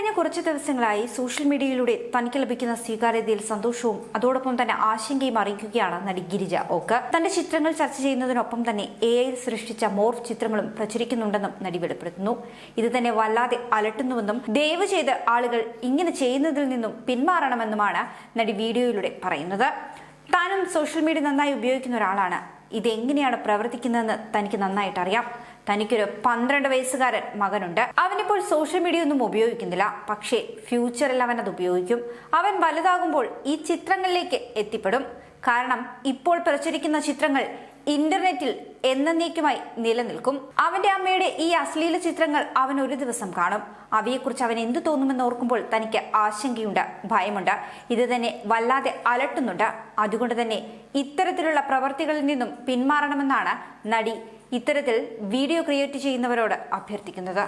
കഴിഞ്ഞ കുറച്ച് ദിവസങ്ങളായി സോഷ്യൽ മീഡിയയിലൂടെ തനിക്ക് ലഭിക്കുന്ന സ്വീകാര്യതയിൽ സന്തോഷവും അതോടൊപ്പം തന്നെ ആശങ്കയും അറിയിക്കുകയാണ് നടി ഗിരിജ ഓക്ക്. തന്റെ ചിത്രങ്ങൾ ചർച്ച ചെയ്യുന്നതിനൊപ്പം തന്നെ AI സൃഷ്ടിച്ച മോർഫ് ചിത്രങ്ങളും പ്രചരിക്കുന്നുണ്ടെന്നും നടി വെളിപ്പെടുത്തുന്നു. ഇത് തന്നെ വല്ലാതെ അലട്ടുന്നുവെന്നും ദയവ് ചെയ്ത് ആളുകൾ ഇങ്ങനെ ചെയ്യുന്നതിൽ നിന്നും പിന്മാറണമെന്നുമാണ് നടി വീഡിയോയിലൂടെ പറയുന്നത്. താനും സോഷ്യൽ മീഡിയ നന്നായി ഉപയോഗിക്കുന്ന ഒരാളാണ്. ഇതെങ്ങനെയാണ് പ്രവർത്തിക്കുന്നതെന്ന് തനിക്ക് നന്നായിട്ട് അറിയാം. തനിക്കൊരു 12 വയസ്സുകാരൻ മകനുണ്ട്. അവനിപ്പോൾ സോഷ്യൽ മീഡിയ ഒന്നും ഉപയോഗിക്കുന്നില്ല. പക്ഷേ ഫ്യൂച്ചറിൽ അവൻ അത് ഉപയോഗിക്കും. അവൻ വലുതാകുമ്പോൾ ഈ ചിത്രങ്ങളിലേക്ക് എത്തിപ്പെടും. കാരണം ഇപ്പോൾ പ്രചരിക്കുന്ന ചിത്രങ്ങൾ ഇന്റർനെറ്റിൽ എന്നേക്കുമായി നിലനിൽക്കും. അവന്റെ അമ്മയുടെ ഈ അശ്ലീല ചിത്രങ്ങൾ അവൻ ഒരു ദിവസം കാണും. അവയെക്കുറിച്ച് അവൻ എന്തു തോന്നുമെന്ന് ഓർക്കുമ്പോൾ തനിക്ക് ആശങ്കയുണ്ട്, ഭയമുണ്ട്. ഇത് തന്നെ വല്ലാതെ അലട്ടുന്നുണ്ട്. അതുകൊണ്ട് തന്നെ ഇത്തരത്തിലുള്ള പ്രവർത്തികളിൽ നിന്നും പിന്മാറണമെന്നാണ് നടി ഇത്തരത്തിൽ വീഡിയോ ക്രിയേറ്റ് ചെയ്യുന്നവരോട് അഭ്യർത്ഥിക്കുന്നത്.